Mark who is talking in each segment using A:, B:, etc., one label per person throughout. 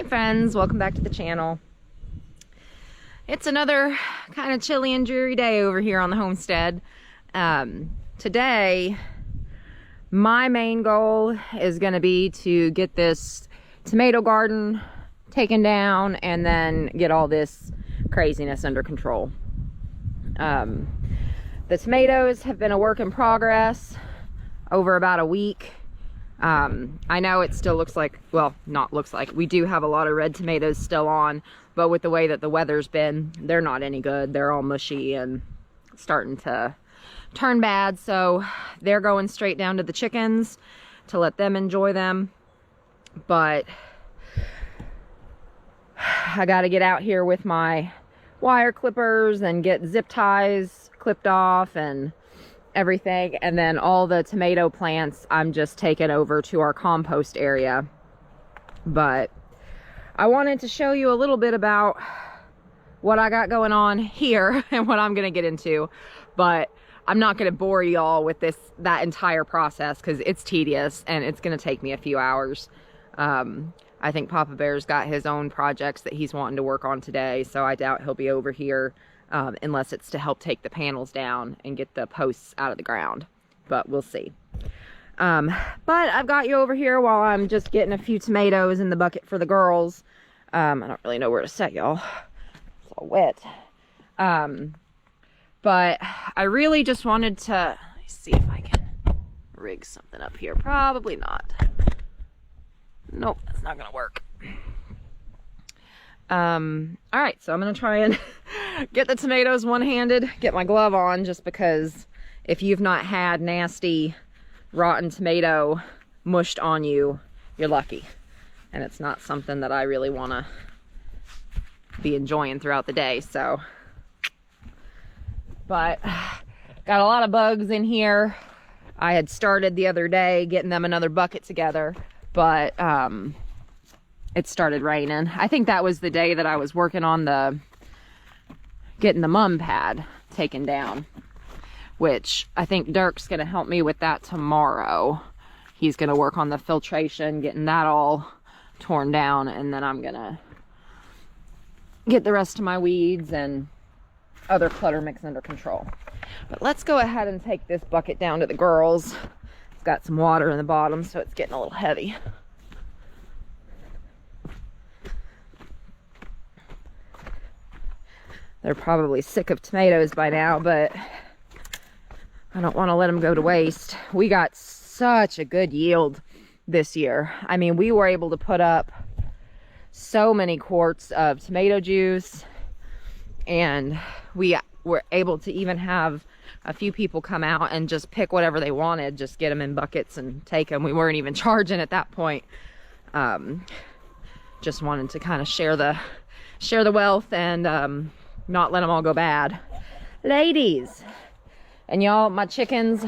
A: Alright friends, welcome back to the channel. It's another kind of chilly and dreary day over here on the homestead. Today, my main goal is going to be to get this tomato garden taken down and then get all this craziness under control. The tomatoes have been a work in progress over about a week. I know it still looks like, well, not looks like, we do have a lot of red tomatoes still on, but with the way that the weather's been, they're not any good. They're all mushy and starting to turn bad, so they're going straight down to the chickens to let them enjoy them. But I got to get out here with my wire clippers and get zip ties clipped off and everything, and then all the tomato plants I'm just taking over to our compost area. But I wanted to show you a little bit about what I got going on here and what I'm gonna get into, but I'm not gonna bore y'all with that entire process because it's tedious and it's gonna take me a few hours. I think Papa Bear's got his own projects that he's wanting to work on today, so I doubt he'll be over here unless it's to help take the panels down and get the posts out of the ground, but we'll see. But I've got you over here while I'm just getting a few tomatoes in the bucket for the girls. I don't really know where to set y'all. It's all wet. But I really just wanted to, let me see if I can rig something up here. Probably not. Nope, that's not gonna work. All right, so I'm gonna try and get the tomatoes one-handed, get my glove on, just because if you've not had nasty rotten tomato mushed on you, you're lucky. And it's not something that I really want to be enjoying throughout the day, so. But got a lot of bugs in here. I had started the other day getting them another bucket together, but it started raining. I think that was the day that I was working on getting the mum pad taken down, which I think Dirk's gonna help me with that tomorrow. He's gonna work on the filtration, getting that all torn down, and then I'm gonna get the rest of my weeds and other clutter mix under control. But let's go ahead and take this bucket down to the girls. It's got some water in the bottom, so it's getting a little heavy. They're probably sick of tomatoes by now, but I don't want to let them go to waste. We got such a good yield this year. I mean, we were able to put up so many quarts of tomato juice, and we were able to even have a few people come out and just pick whatever they wanted, just get them in buckets and take them. We weren't even charging at that point. Just wanted to kind of share the wealth and not let them all go bad. Ladies, and y'all, my chickens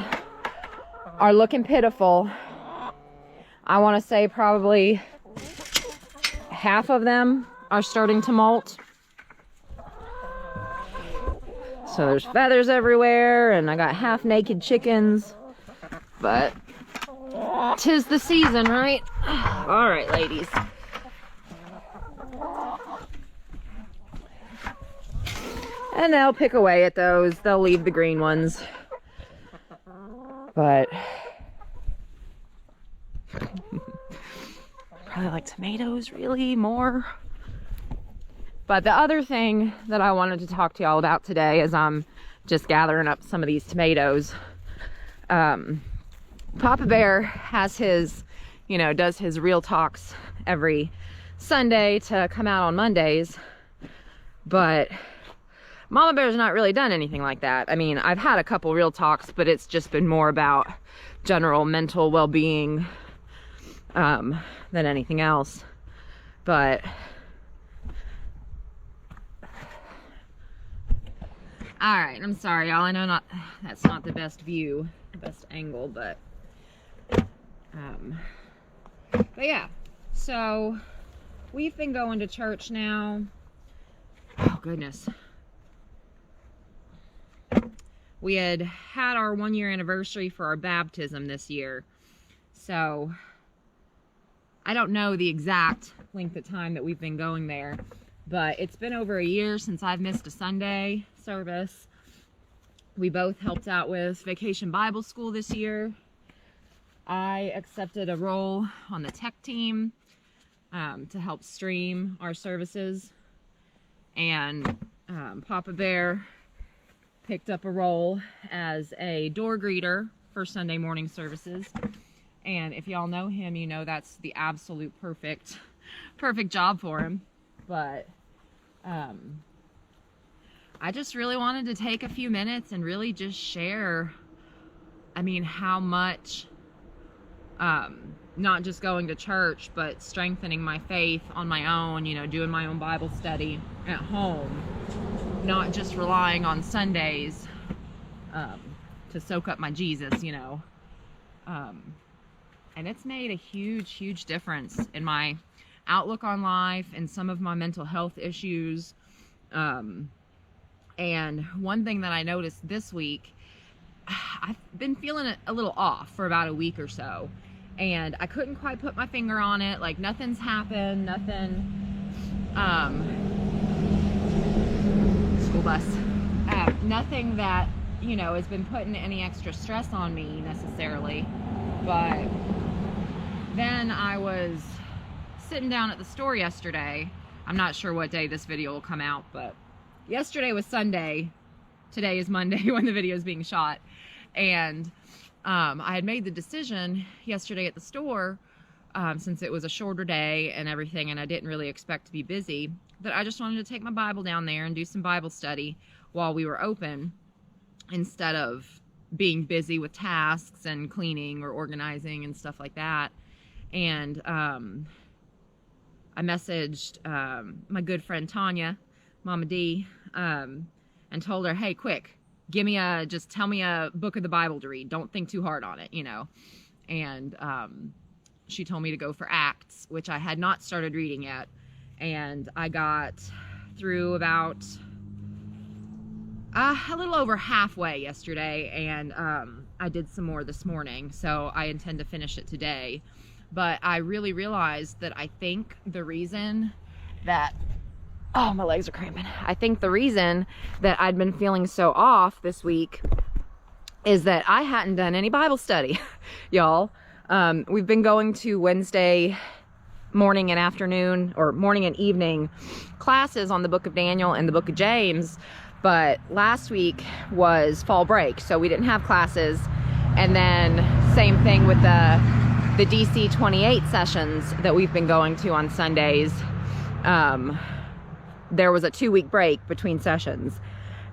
A: are looking pitiful. I want to say probably half of them are starting to molt. So there's feathers everywhere, and I got half naked chickens, but 'tis the season, right? All right, ladies. And they'll pick away at those. They'll leave the green ones. But probably like tomatoes, really, more. But the other thing that I wanted to talk to y'all about today is I'm just gathering up some of these tomatoes. Papa Bear has his, does his real talks every Sunday to come out on Mondays. But Momma Bear's not really done anything like that. I mean, I've had a couple real talks, but it's just been more about general mental well-being than anything else. But all right, I'm sorry, y'all. I know that's not the best view, the best angle, but yeah. So we've been going to church now. Oh goodness. We had our 1-year anniversary for our baptism this year. So I don't know the exact length of time that we've been going there. But it's been over a year since I've missed a Sunday service. We both helped out with Vacation Bible School this year. I accepted a role on the tech team to help stream our services. And Papa Bear picked up a role as a door greeter for Sunday morning services. And if y'all know him, you know that's the absolute perfect job for him. But I just really wanted to take a few minutes and really just share, I mean, how much, not just going to church, but strengthening my faith on my own, you know, doing my own Bible study at home, not just relying on Sundays to soak up my Jesus, you know. And it's made a huge difference in my outlook on life and some of my mental health issues. And one thing that I noticed this week, I've been feeling a little off for about a week or so, and I couldn't quite put my finger on it. Like, nothing's happened, school bus, nothing that, you know, has been putting any extra stress on me necessarily. But then I was sitting down at the store yesterday. I'm not sure what day this video will come out, but yesterday was Sunday. Today is Monday when the video is being shot. And I had made the decision yesterday at the store, since it was a shorter day and everything, and I didn't really expect to be busy, that I just wanted to take my Bible down there and do some Bible study while we were open, instead of being busy with tasks and cleaning or organizing and stuff like that. And I messaged my good friend Tanya, Momma D, and told her, hey, quick, just tell me a book of the Bible to read. Don't think too hard on it, you know. And she told me to go for Acts, which I had not started reading yet. And I got through about a little over halfway yesterday, and I did some more this morning, so I intend to finish it today. But I really realized that I think the reason that, oh, my legs are cramping. I think the reason that I'd been feeling so off this week is that I hadn't done any Bible study, y'all. We've been going to Wednesday morning and afternoon, or morning and evening classes on the book of Daniel and the book of James, but last week was fall break, so we didn't have classes. And then same thing with the DC 28 sessions that we've been going to on Sundays. There was a 2-week break between sessions,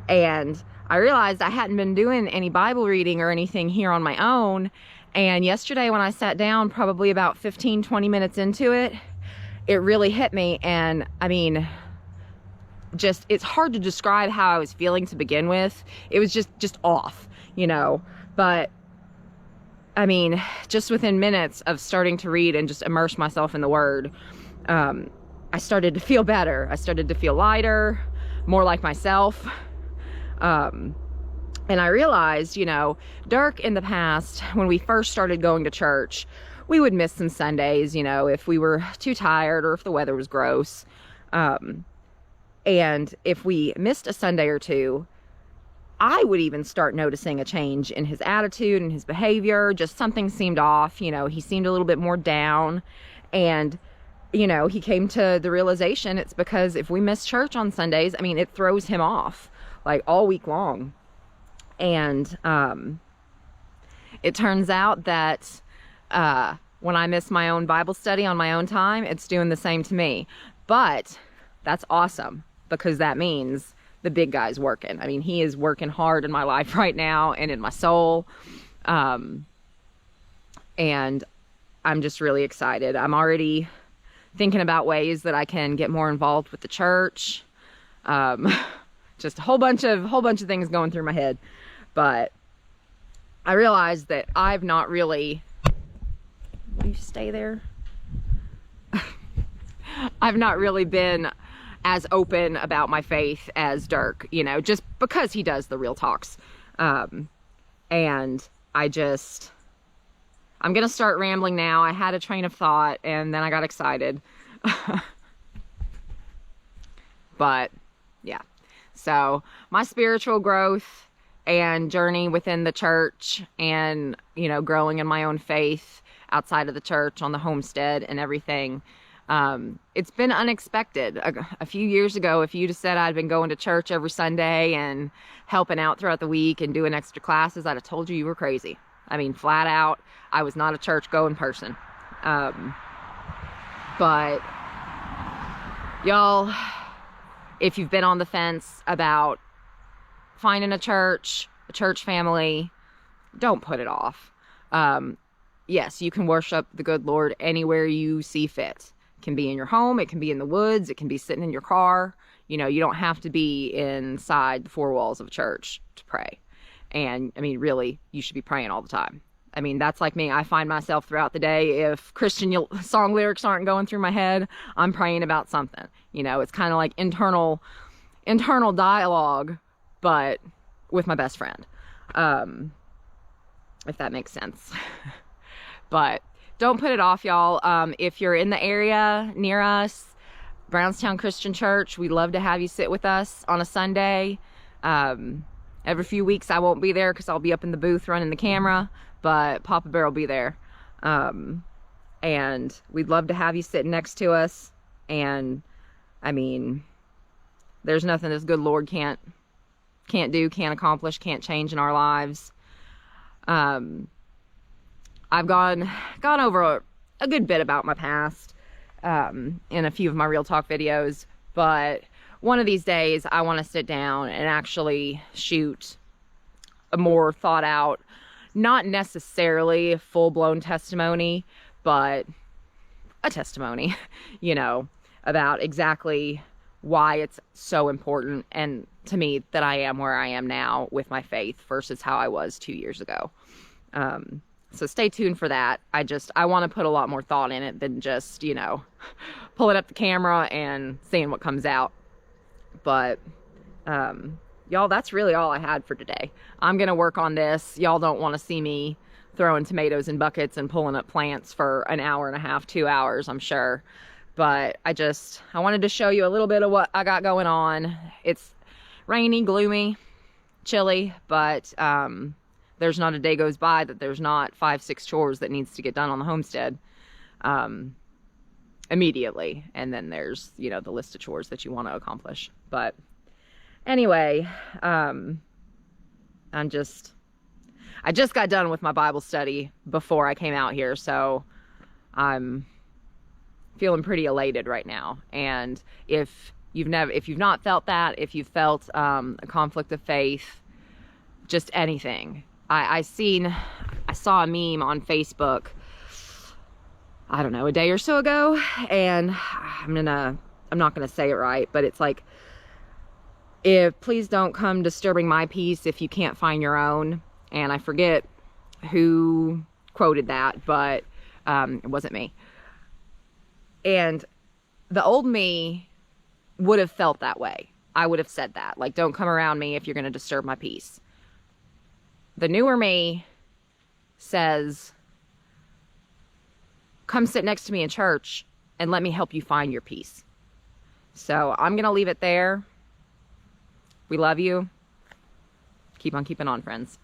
A: and I realized I hadn't been doing any Bible reading or anything here on my own. And yesterday when I sat down, probably about 15-20 minutes into it, it really hit me. And I mean, it's hard to describe how I was feeling to begin with. It was just off, you know. But I mean, just within minutes of starting to read and just immerse myself in the Word, I started to feel better. I started to feel lighter, more like myself. And I realized, you know, Dirk in the past, when we first started going to church, we would miss some Sundays, you know, if we were too tired or if the weather was gross. And if we missed a Sunday or two, I would even start noticing a change in his attitude and his behavior. Just something seemed off, you know, he seemed a little bit more down. And, you know, he came to the realization it's because if we miss church on Sundays, I mean, it throws him off like all week long. And it turns out that when I miss my own Bible study on my own time, it's doing the same to me. But that's awesome, because that means the big guy's working. I mean, he is working hard in my life right now and in my soul. And I'm just really excited. I'm already thinking about ways that I can get more involved with the church. Just a whole bunch of things going through my head. But I realized that I've not really, will you stay there? I've not really been as open about my faith as Dirk, you know, just because he does the real talks. And I'm gonna start rambling now. I had a train of thought and then I got excited. But yeah, so my spiritual growth and journey within the church, and you know, growing in my own faith outside of the church on the homestead and everything, it's been unexpected. A few years ago, if you'd have said I'd been going to church every Sunday and helping out throughout the week and doing extra classes, I'd have told you were crazy. I mean, flat out, I was not a church going person. But y'all, if you've been on the fence about finding a church family, don't put it off. Yes, you can worship the good Lord anywhere you see fit. It can be in your home, it can be in the woods, it can be sitting in your car. You know, you don't have to be inside the four walls of a church to pray. And I mean, really, you should be praying all the time. I mean, that's like me. I find myself throughout the day, if Christian song lyrics aren't going through my head, I'm praying about something. You know, it's kind of like internal dialogue, but with my best friend. If that makes sense. But don't put it off, y'all. If you're in the area near us, Brownstown Christian Church, we'd love to have you sit with us on a Sunday. Every few weeks I won't be there because I'll be up in the booth running the camera, but Papa Bear will be there. And we'd love to have you sitting next to us. And I mean, there's nothing this good Lord can't do, can't accomplish, can't change in our lives. I've gone over a good bit about my past in a few of my Real Talk videos, but one of these days I want to sit down and actually shoot a more thought out, not necessarily a full-blown testimony, but a testimony, you know, about exactly why it's so important and to me that I am where I am now with my faith versus how I was 2 years ago. So stay tuned for that. I want to put a lot more thought in it than just, you know, pulling up the camera and seeing what comes out. But, y'all, that's really all I had for today. I'm going to work on this. Y'all don't want to see me throwing tomatoes in buckets and pulling up plants for an hour and a half, 2 hours, I'm sure. But I wanted to show you a little bit of what I got going on. It's rainy, gloomy, chilly, but, there's not a day goes by that there's not 5-6 chores that needs to get done on the homestead immediately. And then there's, you know, the list of chores that you want to accomplish. But anyway, I just got done with my Bible study before I came out here, so I'm feeling pretty elated right now. And if you've not felt that, if you've felt a conflict of faith, just anything. I saw a meme on Facebook, I don't know, a day or so ago, and I'm not gonna say it right, but it's like, please don't come disturbing my peace if you can't find your own. And I forget who quoted that, but it wasn't me. And the old me would have felt that way. I would have said that, like, don't come around me if you're gonna disturb my peace. The newer me says, come sit next to me in church and let me help you find your peace. So I'm going to leave it there. We love you. Keep on keeping on, friends.